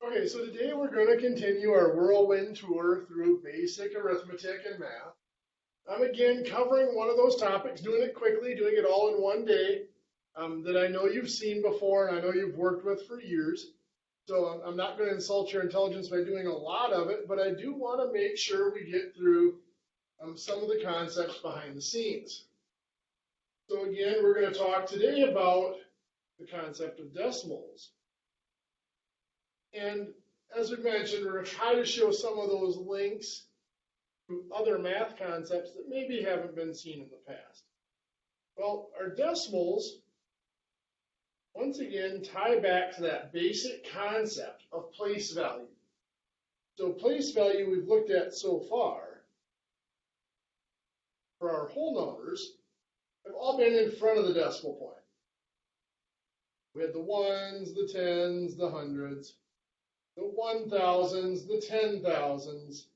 Okay, so today we're going to continue our whirlwind tour through basic arithmetic and math. I'm again covering one of those topics, doing it quickly, doing it all in one day, that I know you've seen before and I know you've worked with for years. So I'm not going to insult your intelligence by doing a lot of it, but I do want to make sure we get through some of the concepts behind the scenes. So again, we're going to talk today about the concept of decimals. And as we mentioned, we're going to try to show some of those links to other math concepts that maybe haven't been seen in the past. Well, our decimals, once again, tie back to that basic concept of place value. So place value we've looked at so far for our whole numbers have all been in front of the decimal point. We had the ones, the tens, the hundreds, the 1,000s, the 10,000s,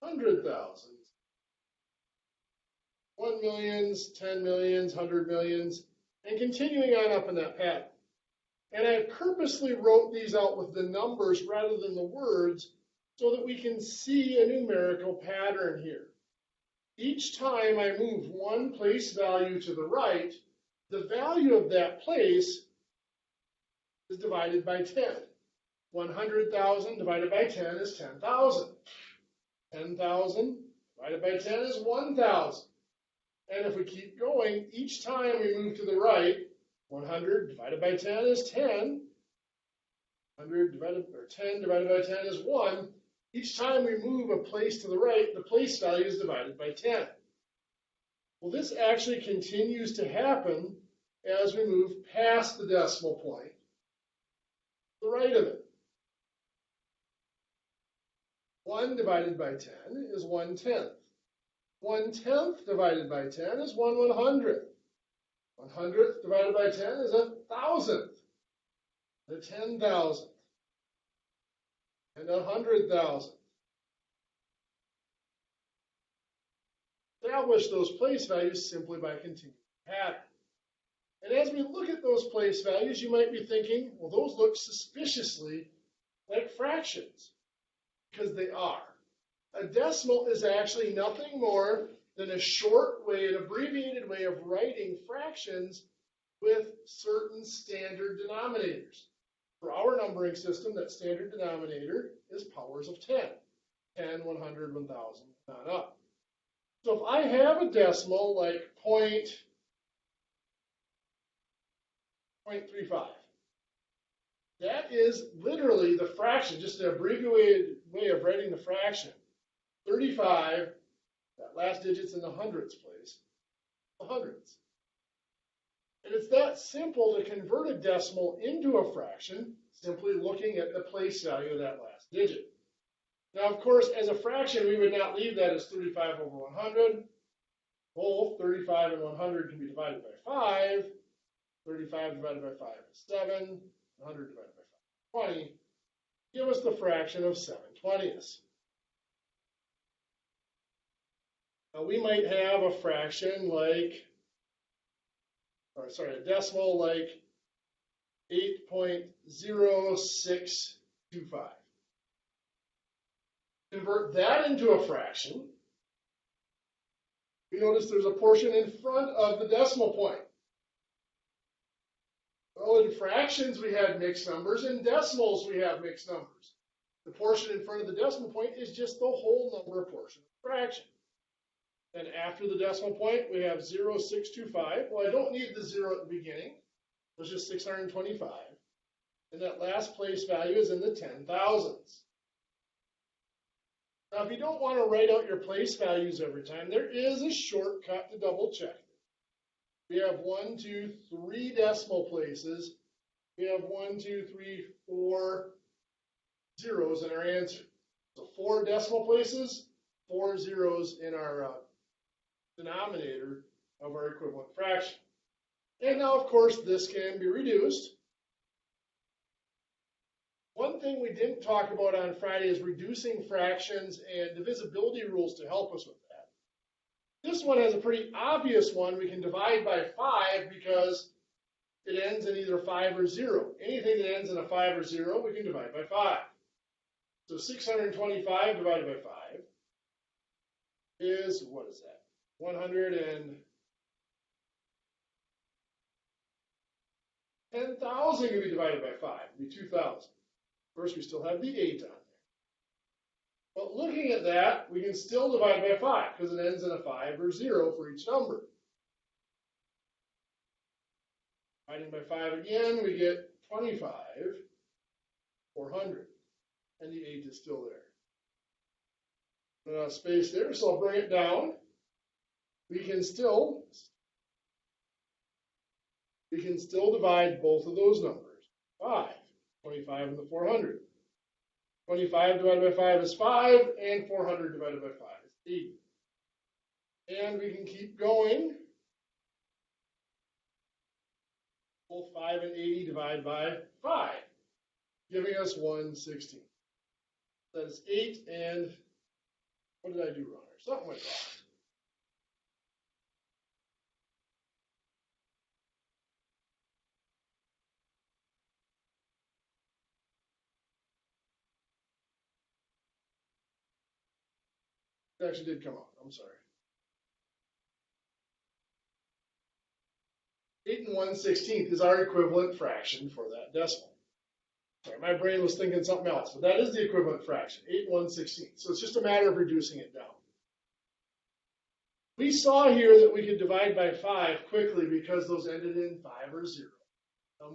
100,000s, 1 millions, 10 millions, 100 millions, and continuing on up in that pattern. And I purposely wrote these out with the numbers rather than the words so that we can see a numerical pattern here. Each time I move one place value to the right, the value of that place is divided by 10. 100,000 divided by 10 is 10,000. 10,000 divided by 10 is 1,000. And if we keep going, each time we move to the right, 100 divided by 10 is 10. 10 divided by 10 is 1. Each time we move a place to the right, the place value is divided by 10. Well, this actually continues to happen as we move past the decimal point, to the right of it. 1 divided by 10 is 1/10. 1/10 divided by 10 is 1/100th. 100th divided by 10 is 1,000th, the 10,000th, and 100,000. Establish those place values simply by continuing the pattern. And as we look at those place values, you might be thinking, well, those look suspiciously like fractions, because they are. A decimal is actually nothing more than a short way, an abbreviated way of writing fractions with certain standard denominators. For our numbering system, that standard denominator is powers of 10. 10, 100, 1,000, on up. So if I have a decimal like 0.35, that is literally the fraction, just an abbreviated way of writing the fraction. 35, that last digit's in the hundreds place, the hundreds. And it's that simple to convert a decimal into a fraction, simply looking at the place value of that last digit. Now, of course, as a fraction, we would not leave that as 35 over 100. Both 35 and 100 can be divided by 5. 35 divided by 5 is 7. 100 divided by 5 is 20. Give us the fraction of 7/20ths. Now, we might have a fraction like, a decimal like 8.0625. Convert that into a fraction. You notice there's a portion in front of the decimal point. Well, in fractions we have mixed numbers, in decimals we have mixed numbers. The portion in front of the decimal point is just the whole number portion of the fraction. And after the decimal point, we have 0.625. Well, I don't need the 0 at the beginning. It's just 625. And that last place value is in the 10,000s. Now, if you don't want to write out your place values every time, there is a shortcut to double check. We have 1, 2, 3 decimal places. We have 1, 2, 3, 4 zeros in our answer. So 4 decimal places, 4 zeros in our denominator of our equivalent fraction. And now, of course, this can be reduced. One thing we didn't talk about on Friday is reducing fractions and divisibility rules to help us with that. This one has a pretty obvious one. We can divide by 5 because it ends in either 5 or 0. Anything that ends in a 5 or 0, we can divide by 5. So 625 divided by 5 is, what is that? 110,000 can be divided by 5. It would be 2,000. Of course, we still have the 8 on there. But looking at that, we can still divide by 5 because it ends in a 5 or 0 for each number. Dividing by 5 again, we get 25,400. And the 8 is still there. Space there, so I'll bring it down. We can still divide both of those numbers. 5, 25 and the 400. 25 divided by 5 is 5, and 400 divided by 5 is 80. And we can keep going. Both 5 and 80 divide by 5, giving us 1/16. That is 8, and what did I do wrong there? Something went wrong. It actually did come out. I'm sorry. 8 and 1/16 is our equivalent fraction for that decimal. Sorry, my brain was thinking something else, but that is the equivalent fraction, 8 and 1/16. So it's just a matter of reducing it down. We saw here that we could divide by 5 quickly because those ended in 5 or 0.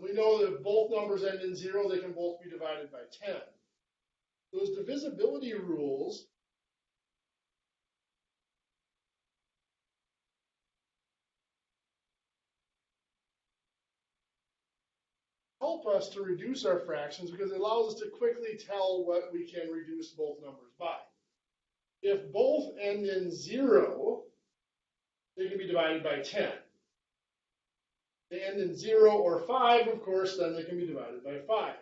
We know that if both numbers end in 0, they can both be divided by 10. Those divisibility rules help us to reduce our fractions because it allows us to quickly tell what we can reduce both numbers by. If both end in 0, they can be divided by 10. If they end in 0 or 5, of course, then they can be divided by 5.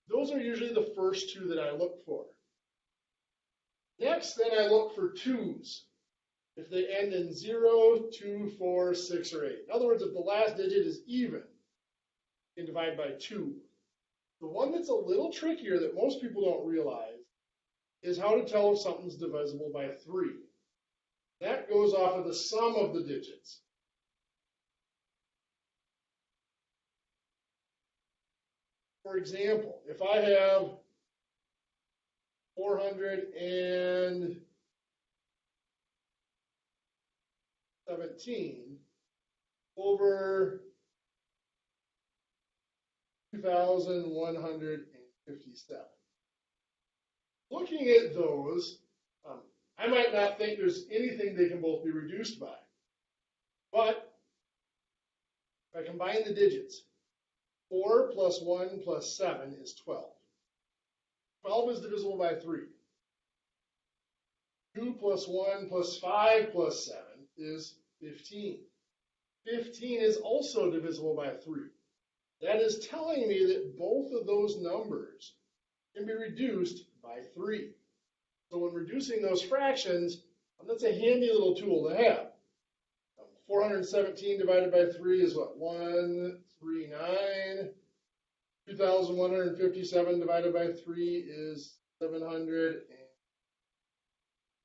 Those are usually the first two that I look for. Next, then I look for 2's. If they end in 0, 2, 4, 6, or 8. In other words, if the last digit is even, you can divide by 2. The one that's a little trickier that most people don't realize is how to tell if something's divisible by 3. That goes off of the sum of the digits. For example, if I have 417 over 2,157. Looking at those, I might not think there's anything they can both be reduced by. But if I combine the digits, 4 plus 1 plus 7 is 12. 12 is divisible by 3. 2 plus 1 plus 5 plus 7 is 15. 15 is also divisible by 3. That is telling me that both of those numbers can be reduced by 3. So when reducing those fractions, that's a handy little tool to have. 417 divided by 3 is what? 139. 2,157 divided by 3 is 718,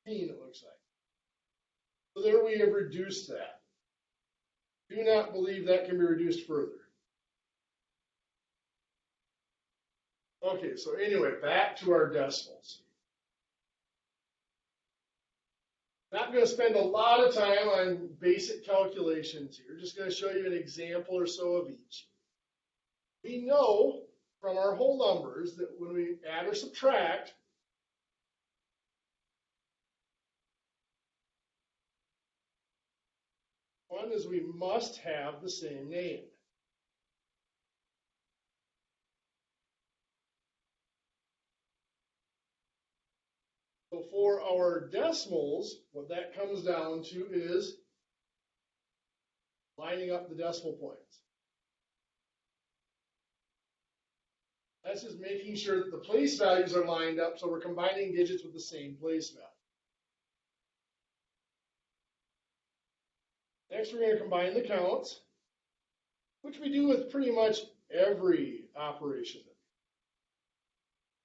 it looks like. So there we have reduced that. Do not believe that can be reduced further. Okay, so anyway, back to our decimals. Not going to spend a lot of time on basic calculations here. Just going to show you an example or so of each. We know from our whole numbers that when we add or subtract, one is we must have the same name. So for our decimals, what that comes down to is lining up the decimal points. That's just making sure that the place values are lined up, so we're combining digits with the same place value. Next, we're going to combine the counts. which we do with pretty much every operation.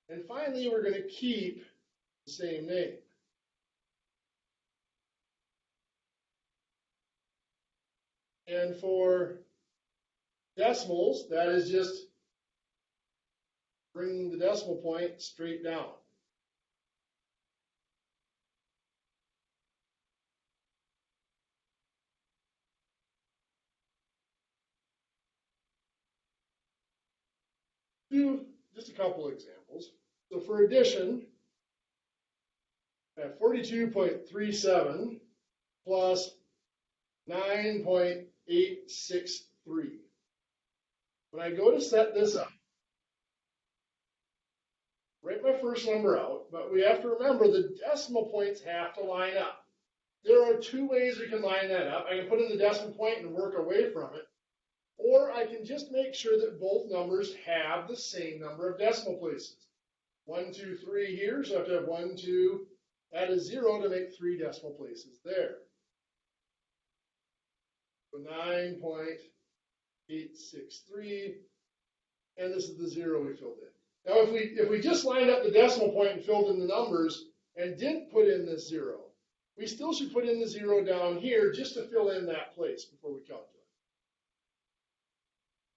And finally, we're going to keep the same name. And for decimals, that is just bringing the decimal point straight down. Do just a couple examples. So for addition, at 42.37 plus 9.863. When I go to set this up, write my first number out, but we have to remember the decimal points have to line up. There are two ways we can line that up. I can put in the decimal point and work away from it, or I can just make sure that both numbers have the same number of decimal places. 1, 2, 3 here, so I have to have 1, 2, add a 0 to make 3 decimal places there. So 9.863, and this is the 0 we filled in. Now, if we just lined up the decimal point and filled in the numbers and didn't put in this 0, we still should put in the 0 down here just to fill in that place before we calculate.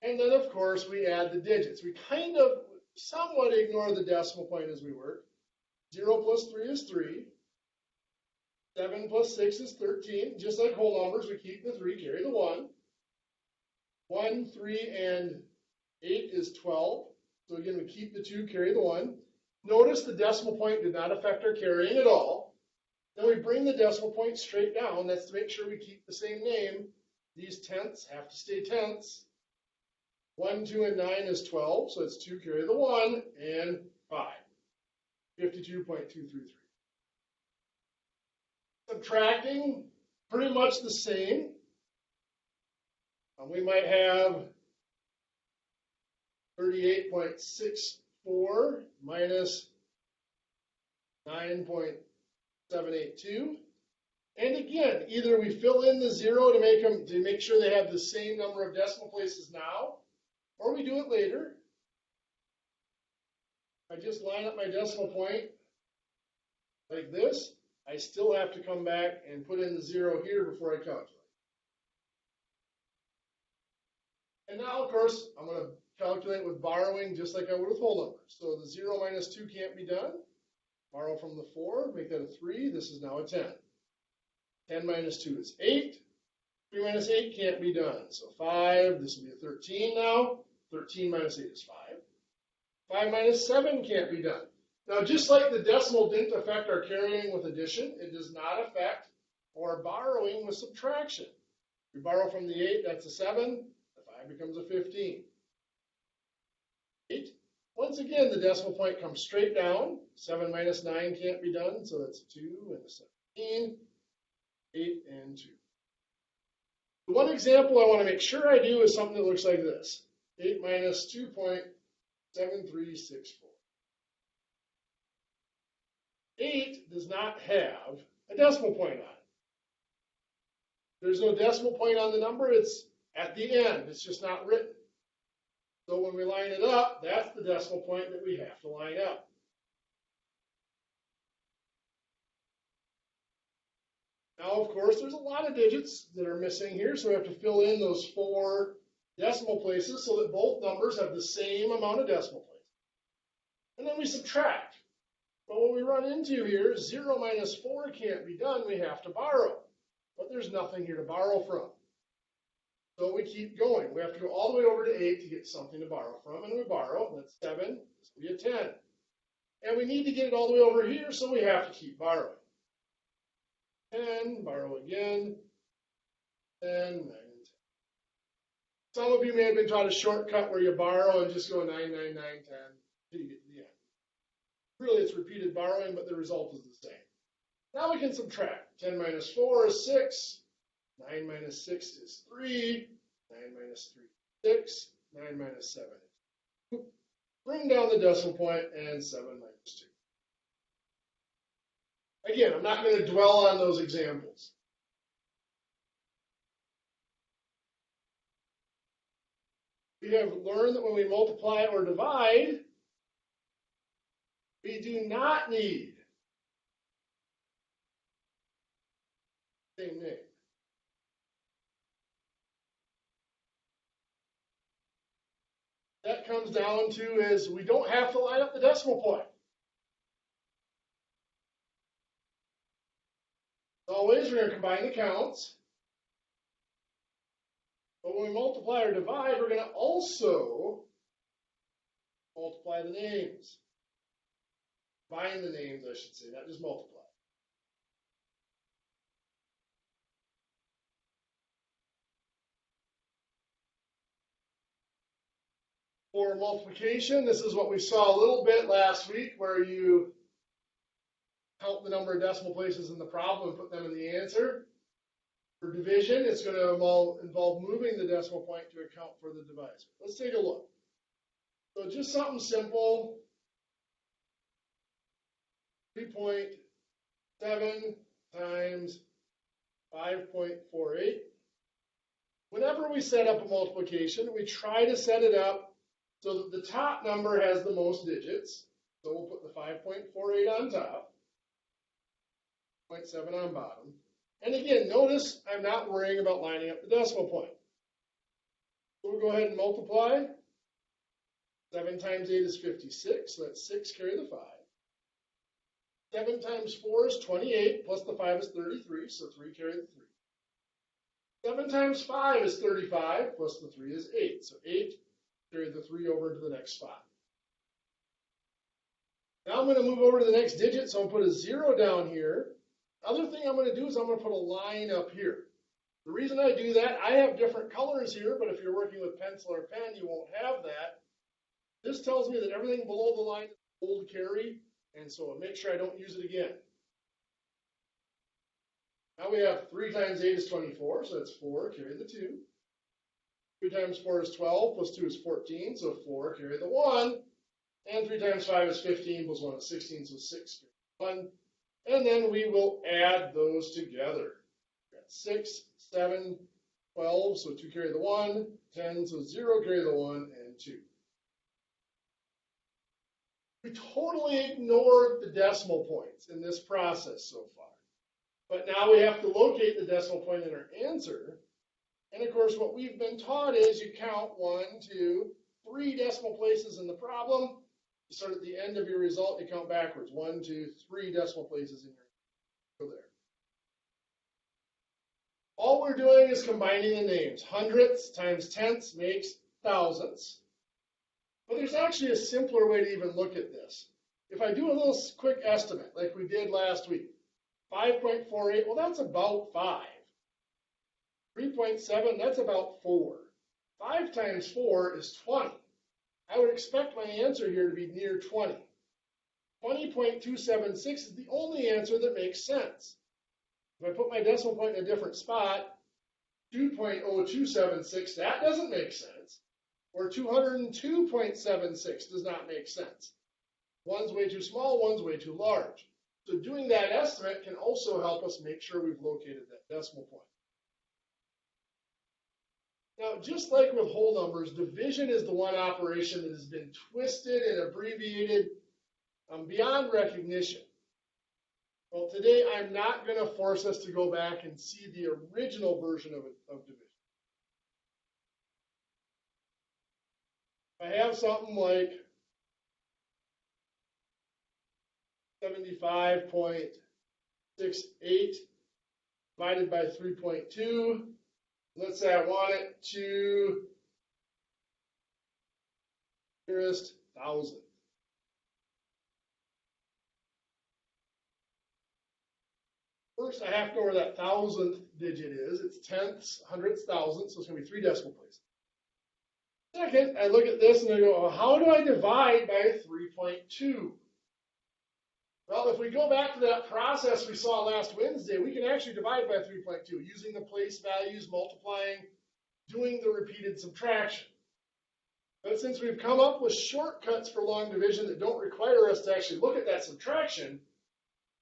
And then, of course, we add the digits. We kind of somewhat ignore the decimal point as we work. 0 plus 3 is 3. 7 plus 6 is 13. Just like whole numbers, we keep the 3, carry the 1. 1, 3, and 8 is 12. So again, we keep the 2, carry the 1. Notice the decimal point did not affect our carrying at all. Then we bring the decimal point straight down. That's to make sure we keep the same name. These tenths have to stay tenths. 1, 2, and 9 is 12, so it's 2, carry the 1, and 5. 52.233. Subtracting, pretty much the same. We might have 38.64 minus 9.782. And again, either we fill in the 0 to make sure they have the same number of decimal places now, or we do it later. I just line up my decimal point like this. I still have to come back and put in the 0 here before I calculate. And now, of course, I'm going to calculate with borrowing just like I would with whole numbers. So the 0 minus 2 can't be done. Borrow from the 4, make that a 3. This is now a 10. 10 minus 2 is 8. 3 minus 8 can't be done. So 5, this will be a 13 now. 13 minus 8 is 5. 5 minus 7 can't be done. Now, just like the decimal didn't affect our carrying with addition, it does not affect our borrowing with subtraction. We borrow from the 8, that's a 7. The 5 becomes a 15. 8. Once again, the decimal point comes straight down. 7 minus 9 can't be done, so that's a 2 and a 17. 8 and 2. The one example I want to make sure I do is something that looks like this. 8 minus 2.7364. 8 does not have a decimal point on it. There's no decimal point on the number. It's at the end. It's just not written. So when we line it up, that's the decimal point that we have to line up. Now, of course, there's a lot of digits that are missing here, so we have to fill in those 4 decimal places so that both numbers have the same amount of decimal places. And then we subtract. But what we run into here is 0 minus 4 can't be done. We have to borrow. But there's nothing here to borrow from. So we keep going. We have to go all the way over to 8 to get something to borrow from. And we borrow. That's 7. This will be a 10. And we need to get it all the way over here, so we have to keep borrowing. 10, borrow again, 10, 9, and 10. Some of you may have been taught a shortcut where you borrow and just go 9, 9, 9, 10 until you get to the end. Really, it's repeated borrowing, but the result is the same. Now we can subtract. 10 minus 4 is 6. 9 minus 6 is 3. 9 minus 3 is 6. 9 minus 7 is 2. Bring down the decimal point, and 7 minus 2. Again, I'm not going to dwell on those examples. We have learned that when we multiply or divide, we do not need the same name. That comes down to is we don't have to line up the decimal point. Always, we're going to combine the counts. But when we multiply or divide, we're going to also multiply the names. Combine the names, I should say, not just multiply. For multiplication, this is what we saw a little bit last week, where you count the number of decimal places in the problem and put them in the answer. For division, it's going to involve moving the decimal point to account for the divisor. Let's take a look. So just something simple. 3.7 times 5.48. Whenever we set up a multiplication, we try to set it up so that the top number has the most digits. So we'll put the 5.48 on top, 0.7 on bottom. And again, notice I'm not worrying about lining up the decimal point. So we'll go ahead and multiply. 7 times 8 is 56, so that's 6, carry the 5. 7 times 4 is 28, plus the 5 is 33, so 3, carry the 3. 7 times 5 is 35, plus the 3 is 8, so 8, carry the 3 over to the next spot. Now I'm going to move over to the next digit, so I'll put a 0 down here. Other thing I'm going to do is I'm going to put a line up here. The reason I do that, I have different colors here, but if you're working with pencil or pen, you won't have that. This tells me that everything below the line is bold carry, and so I'll make sure I don't use it again. Now we have 3 times 8 is 24, so that's 4, carry the 2. 2 times 4 is 12, plus 2 is 14, so 4, carry the 1. And 3 times 5 is 15, plus 1 is 16, so 6, carry the 1. And then we will add those together. We've got 6, 7, 12, so 2 carry the 1, 10, so 0 carry the 1, and 2. We totally ignored the decimal points in this process so far. But now we have to locate the decimal point in our answer. And of course, what we've been taught is you count 1, 2, 3 decimal places in the problem. You start at the end of your result, you count backwards. 1, 2, 3 decimal places in your go there. All we're doing is combining the names. Hundredths times tenths makes thousandths. But there's actually a simpler way to even look at this. If I do a little quick estimate, like we did last week, 5.48, well, that's about 5. 3.7, that's about 4. 5 times 4 is 20. I would expect my answer here to be near 20. 20.276 is the only answer that makes sense. If I put my decimal point in a different spot, 2.0276, that doesn't make sense. Or 202.76 does not make sense. One's way too small, one's way too large. So doing that estimate can also help us make sure we've located that decimal point. Now, just like with whole numbers, division is the one operation that has been twisted and abbreviated beyond recognition. Well, today I'm not going to force us to go back and see the original version of division. If I have something like 75.68 divided by 3.2, let's say I want it to nearest thousandth. First, I have to know where that thousandth digit is. It's tenths, hundredths, thousandths, so it's going to be 3 decimal places. Second, I look at this and I go, well, how do I divide by 3.2? Well, if we go back to that process we saw last Wednesday, we can actually divide by 3.2 using the place values, multiplying, doing the repeated subtraction. But since we've come up with shortcuts for long division that don't require us to actually look at that subtraction,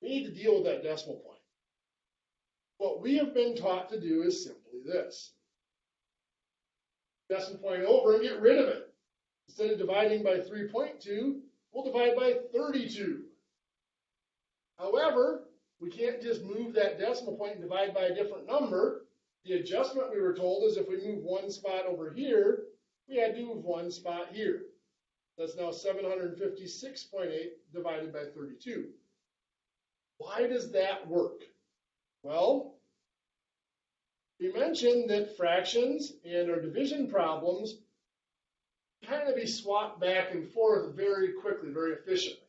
we need to deal with that decimal point. What we have been taught to do is simply this. decimal point over and get rid of it. Instead of dividing by 3.2, we'll divide by 32. However, we can't just move that decimal point and divide by a different number. The adjustment we were told is if we move one spot over here, we had to move one spot here. That's now 756.8 divided by 32. Why does that work? Well, we mentioned that fractions and our division problems kind of be swapped back and forth very quickly, very efficiently.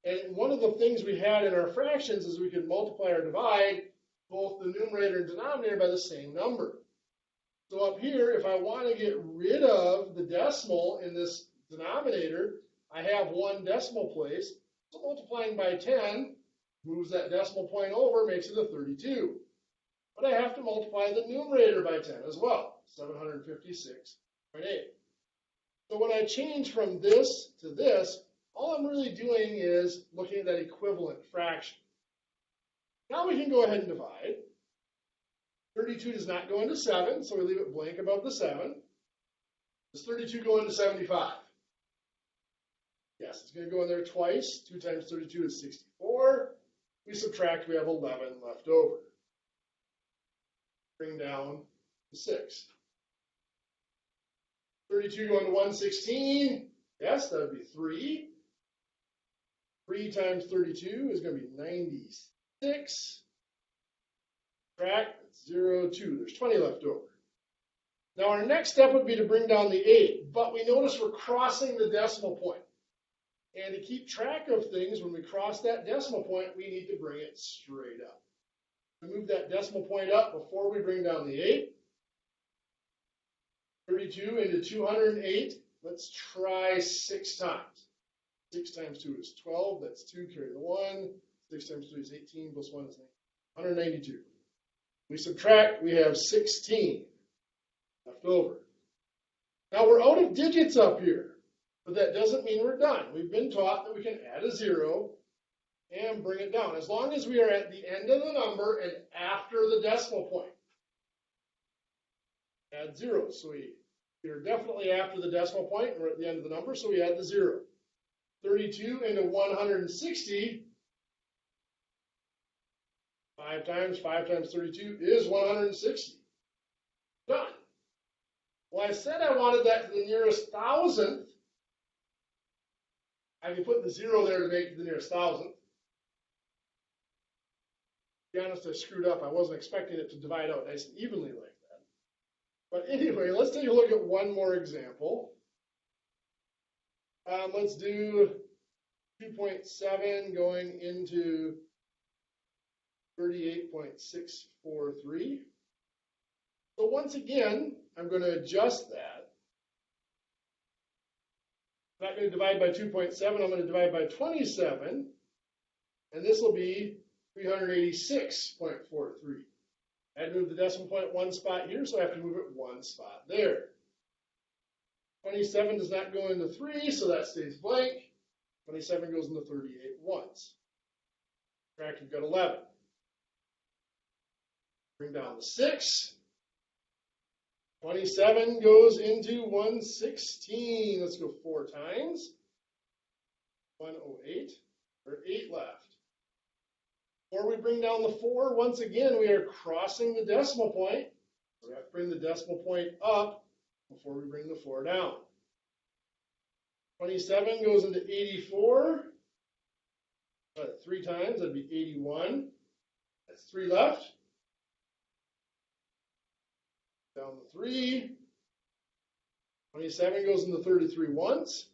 And one of the things we had in our fractions is we could multiply or divide both the numerator and denominator by the same number. So up here, if I want to get rid of the decimal in this denominator, I have one decimal place. So multiplying by 10 moves that decimal point over, makes it a 32. But I have to multiply the numerator by 10 as well, 756.8. So when I change from this to this, all I'm really doing is looking at that equivalent fraction. Now we can go ahead and divide. 32 does not go into 7, so we leave it blank above the 7. Does 32 go into 75? Yes, it's going to go in there twice. 2 times 32 is 64. We subtract, we have 11 left over. Bring down to 6. 32 going to 116. Yes, that would be 3. 3 times 32 is going to be 96. Subtract, 0, 2. There's 20 left over. Now our next step would be to bring down the 8, but we notice we're crossing the decimal point. And to keep track of things, when we cross that decimal point, we need to bring it straight up. We move that decimal point up before we bring down the 8. 32 into 208. Let's try 6 times. 6 times 2 is 12. That's 2. Carry the 1. 6 times 3 is 18. Plus 1 is 192. We subtract. We have 16 left over. Now we're out of digits up here. But that doesn't mean we're done. We've been taught that we can add a 0 and bring it down. As long as we are at the end of the number and after the decimal point. Add 0. So we are definitely after the decimal point and we're at the end of the number, so we add the 0. 32 into 160. 5 times 32 is 160. Done. Well, I said I wanted that to the nearest thousandth. I can put the 0 there to make it the nearest thousandth. To be honest, I screwed up. I wasn't expecting it to divide out nice and evenly like that. But anyway, let's take a look at one more example. Let's do 2.7 going into 38.643. So once again, I'm going to adjust that. I'm not going to divide by 2.7, I'm going to divide by 27, and this will be 386.43. I had to move the decimal point one spot here, so I have to move it one spot there. 27 does not go into 3, so that stays blank. 27 goes into 38 once. Subtract, we've got 11. Bring down the 6. 27 goes into 116. Let's go 4 times. 108. There are 8 left. Before we bring down the 4, once again, we are crossing the decimal point. So we have to bring the decimal point up before we bring the 4 down. 27 goes into 84. 3 times, that'd be 81. That's 3 left. Down the 3. 27 goes into 33 once.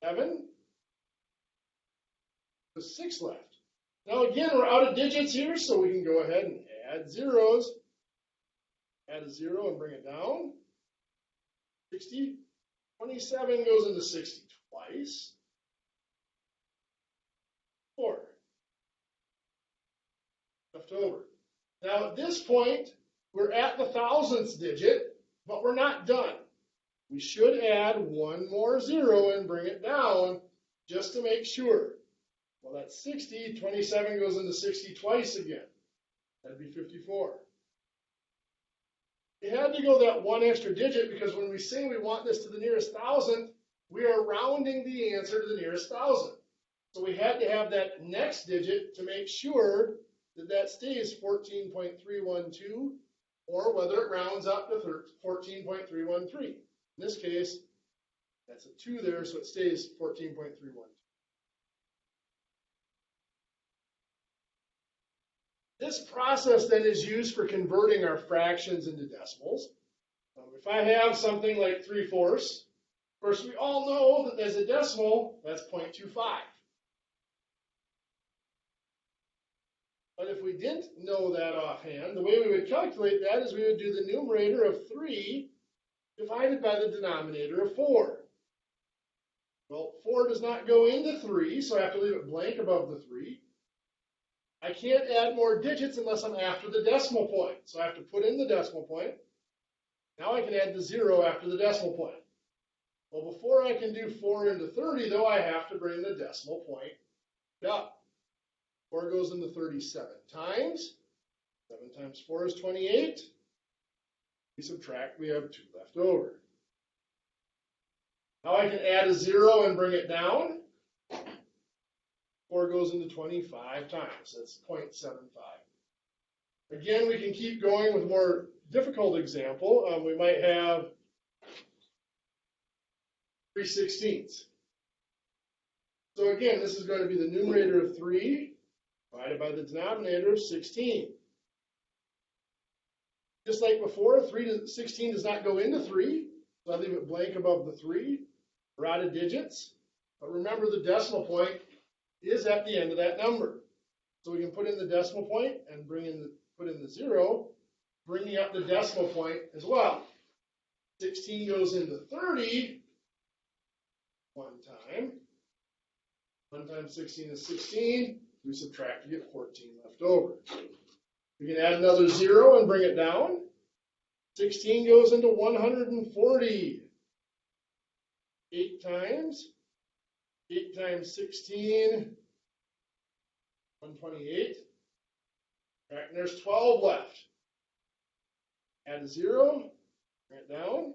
7. There's 6 left. Now again, we're out of digits here, so we can go ahead and add zeros. Add a 0 and bring it down. 60. 27 goes into 60 twice. 4. Left over. Now at this point, we're at the thousandths digit, but we're not done. We should add one more 0 and bring it down just to make sure. Well, that's 60. 27 goes into 60 twice again. That'd be 54. We had to go that one extra digit because when we say we want this to the nearest thousandth, we are rounding the answer to the nearest thousandth. So we had to have that next digit to make sure that that stays 14.312, or whether it rounds up to 14.313. In this case, that's a 2 there, so it stays 14.312. This process then is used for converting our fractions into decimals. If I have something like 3/4, of course, we all know that as a decimal, that's 0.25. But if we didn't know that offhand, the way we would calculate that is we would do the numerator of 3 divided by the denominator of 4. Well, 4 does not go into 3, so I have to leave it blank above the 3. I can't add more digits unless I'm after the decimal point. So I have to put in the decimal point. Now I can add the 0 after the decimal point. Well, before I can do 4 into 30, though, I have to bring the decimal point up. 4 goes into 37 times. 7 times 4 is 28. We subtract, we have 2 left over. Now I can add a 0 and bring it down. 4 goes into 25 times. That's 0.75. Again, we can keep going with more difficult example. We might have 3/16. So again, this is going to be the numerator of 3 divided by the denominator of 16. Just like before, 3 to 16 does not go into 3, so I leave it blank above the 3. We're out of digits, but remember the decimal point is at the end of that number. So we can put in the decimal point and put in the 0, bringing up the decimal point as well. 16 goes into 30 one time. 1 times 16 is 16. We subtract to get 14 left over. We can add another 0 and bring it down. 16 goes into 140. 8 times. 8 times 16, 128. Right, and there's 12 left. Add a 0, bring it down.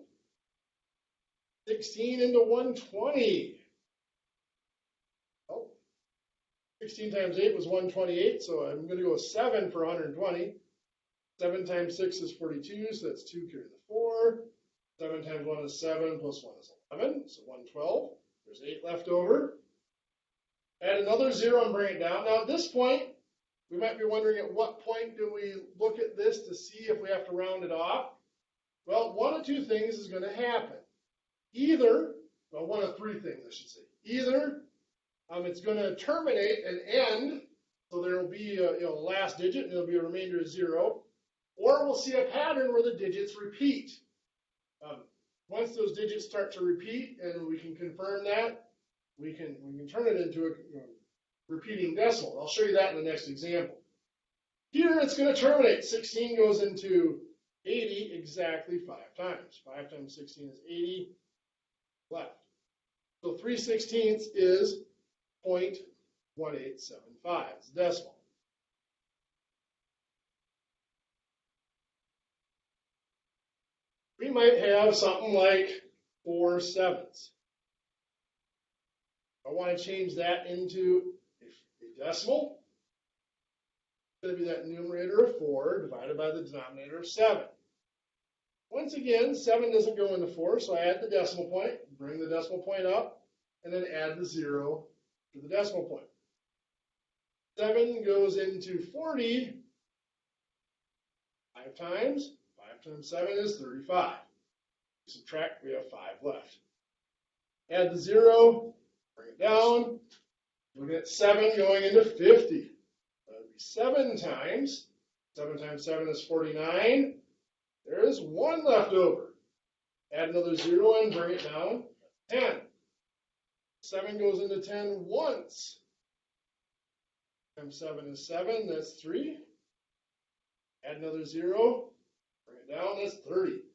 16 into 120. Oh, 16 times 8 was 128, so I'm going to go with 7 for 120. 7 times 6 is 42, so that's 2 carry the 4. 7 times 1 is 7, plus 1 is 11, so 112. There's 8 left over. Add another 0 and bring it down. Now at this point, we might be wondering at what point do we look at this to see if we have to round it off? Well, one of two things is going to happen. Either, well, one of three things I should say. Either it's going to terminate and end, so there will be the last digit and there'll be a remainder of 0, or we'll see a pattern where the digits repeat. Once those digits start to repeat and we can confirm that, we can turn it into a repeating decimal. I'll show you that in the next example. Here it's going to terminate. 16 goes into 80 exactly 5 times. 5 times 16 is 80 left. So 3/16 is 0.1875. It's decimal. We might have something like 4/7. I want to change that into a decimal. It's going to be that numerator of 4 divided by the denominator of 7. Once again, 7 doesn't go into 4, so I add the decimal point, bring the decimal point up, and then add the 0 to the decimal point. 7 goes into 40 5 times. 5 times 7 is 35. We subtract, we have 5 left. Add the 0, bring it down. Look at 7 going into 50. That would be 7 times. 7 times 7 is 49. There is 1 left over. Add another 0 and bring it down. 10. 7 goes into 10 once. 10 times 7 is 7. That's 3. Add another 0. Bring it down. That's 30.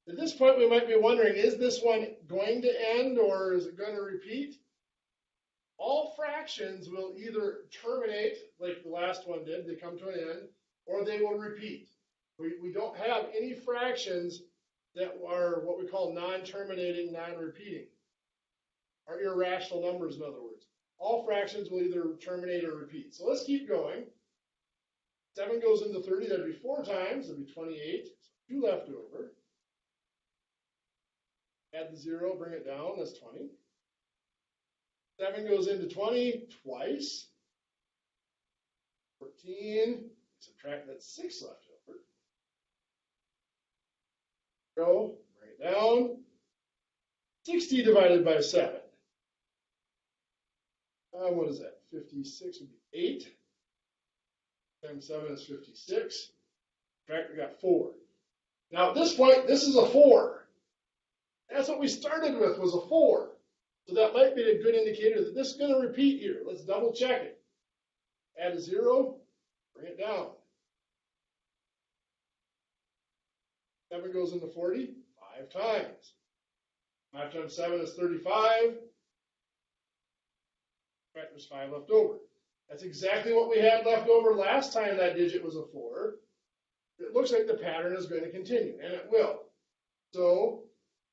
At this point, we might be wondering, is this one going to end or is it going to repeat? All fractions will either terminate, like the last one did, they come to an end, or they will repeat. We don't have any fractions that are what we call non-terminating, non-repeating, are irrational numbers, in other words. All fractions will either terminate or repeat. So let's keep going. 7 goes into 30, that'd be 4 times, that'd be 28. So 2 left over. Add the 0, bring it down, that's 20. 7 goes into 20 twice. 14, subtract that 6 left over. 0, bring it down. 60 divided by 7. What is that? 56 would be 8. Times 7 is 56. In fact, we got 4. Now at this point, this is a 4. That's what we started with, was a 4. So that might be a good indicator that this is going to repeat here. Let's double check it. Add a 0, bring it down. 7 goes into 40 5 times. 5 times 7 is 35. In fact, there's 5 left over. That's exactly what we had left over last time that digit was a 4. It looks like the pattern is going to continue, and it will. So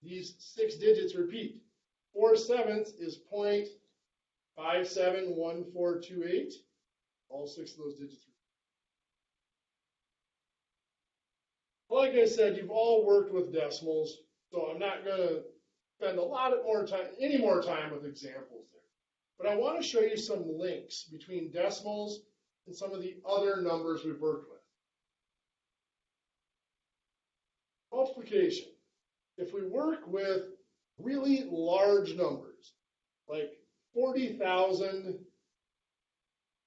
these 6 digits repeat. 4/7 is 0.571428. All 6 of those digits repeat. Like I said, you've all worked with decimals, so I'm not going to spend any more time with examples there. But I want to show you some links between decimals and some of the other numbers we've worked with. Multiplication. If we work with really large numbers, like 40,000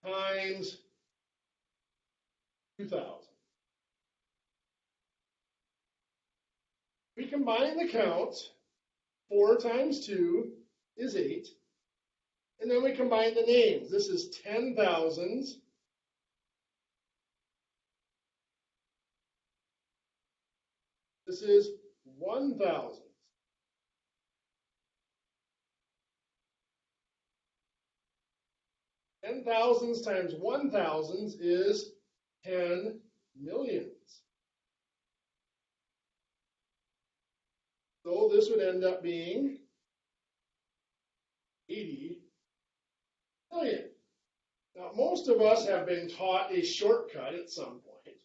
times 2,000, we combine the counts. 4 times 2 is 8. And then we combine the names. This is 10,000s. This is 1,000s. 10,000s times 1,000s is 10 millions. So this would end up being 80 million. Now, most of us have been taught a shortcut at some point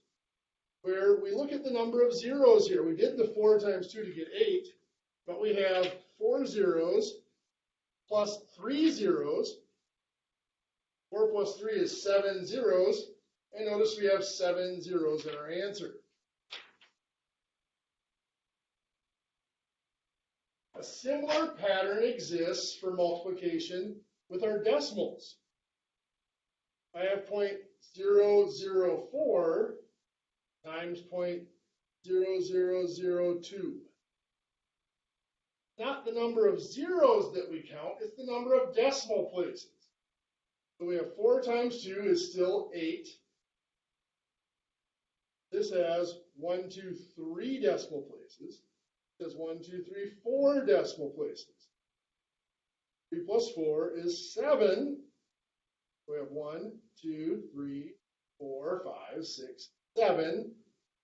where we look at the number of zeros here. We did the 4 times 2 to get 8, but we have 4 zeros plus 3 zeros. 4 plus 3 is 7 zeros. And notice we have 7 zeros in our answer. A similar pattern exists for multiplication with our decimals. I have 0.004 times 0.0002. Not the number of zeros that we count, it's the number of decimal places. So we have 4 times 2 is still 8. This has 1, 2, 3 decimal places. It has 1, 2, 3, 4 decimal places. 3 plus 4 is 7. We have 1, 2, 3, 4, 5, 6, 7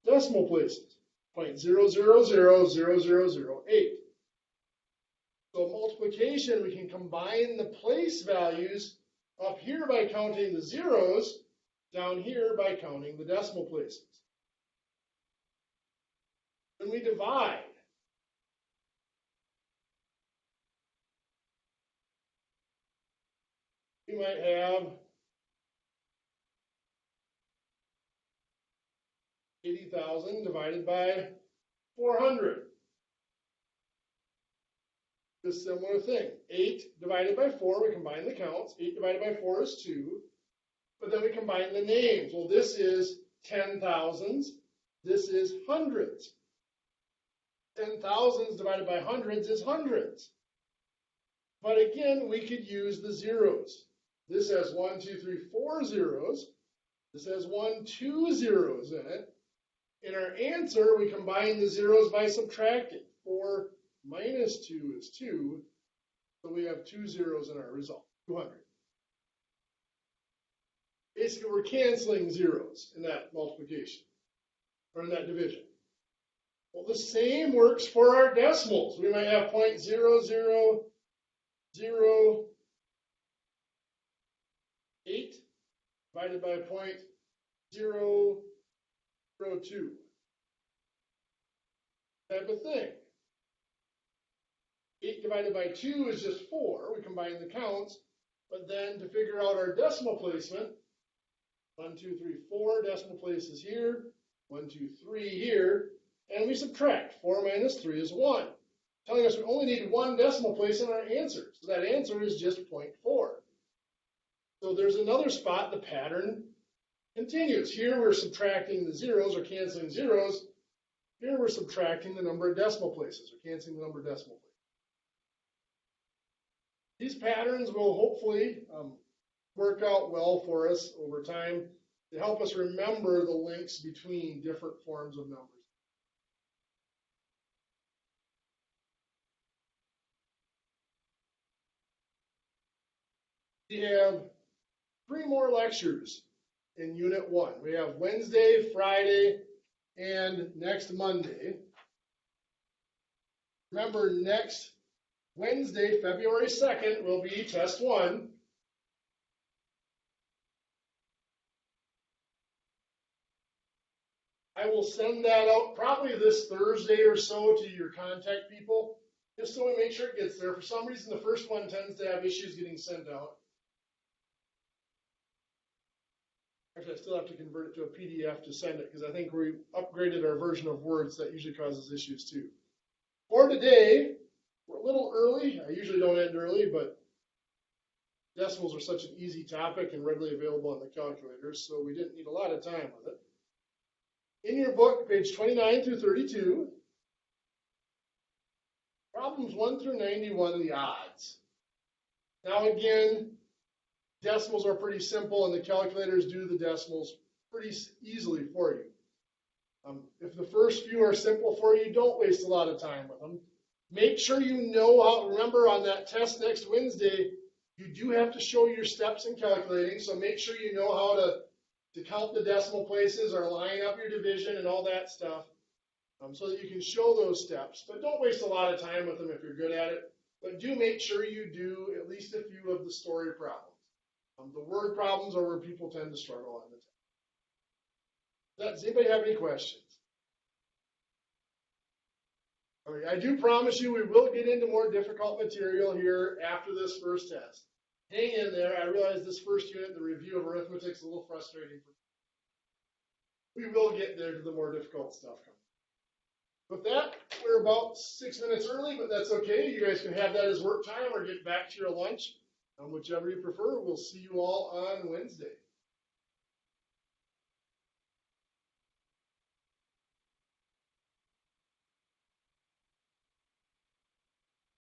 decimal places. 0.0000008. So multiplication, we can combine the place values up here by counting the zeros, down here by counting the decimal places. When we divide, we might have 80,000 divided by 400. A similar thing. 8 divided by 4, we combine the counts. 8 divided by 4 is 2. But then we combine the names. Well, this is 10,000s. This is hundreds. 10,000s divided by hundreds is hundreds. But again, we could use the zeros. This has 1, 2, 3, 4 zeros. This has 1, 2 zeros in it. In our answer, we combine the zeros by subtracting. 4 minus 2 is 2. So we have 2 zeros in our result, 200. Basically, we're canceling zeros in that multiplication. or in that division. Well, the same works for our decimals. We might have 0.0008 divided by 0.002. Type of thing. 8 divided by 2 is just 4. We combine the counts. But then to figure out our decimal placement, 1, 2, 3, 4 decimal places here, 1, 2, 3 here, and we subtract. 4 minus 3 is 1, telling us we only need one decimal place in our answer. So that answer is just 0.4. So there's another spot the pattern continues. Here we're subtracting the zeros or canceling zeros. Here we're subtracting the number of decimal places or canceling the number of decimal places. These patterns will hopefully work out well for us over time to help us remember the links between different forms of numbers. We have 3 more lectures in Unit 1. We have Wednesday, Friday, and next Monday. Remember, next Wednesday, February 2nd, will be Test 1. I will send that out probably this Thursday or so to your contact people, just so we make sure it gets there. For some reason, the first one tends to have issues getting sent out. Actually, I still have to convert it to a PDF to send it because I think we upgraded our version of Words. That usually causes issues too. For today, we're a little early. I usually don't end early, but decimals are such an easy topic and readily available on the calculators, so we didn't need a lot of time with it. In your book, page 29 through 32, problems 1 through 91, the odds. Now again, decimals are pretty simple, and the calculators do the decimals pretty easily for you. If the first few are simple for you, don't waste a lot of time with them. Make sure you know how, remember on that test next Wednesday, you do have to show your steps in calculating, so make sure you know how to count the decimal places or line up your division and all that stuff so that you can show those steps. But don't waste a lot of time with them if you're good at it. But do make sure you do at least a few of the story problems. The word problems are where people tend to struggle on the test. Does anybody have any questions? Okay, I do promise you we will get into more difficult material here after this first test. Hang in there. I realize this first unit, the review of arithmetic, is a little frustrating for me. We will get there to the more difficult stuff. With that, we're about 6 minutes early, but that's okay. You guys can have that as work time or get back to your lunch, whichever you prefer. We'll see you all on Wednesday.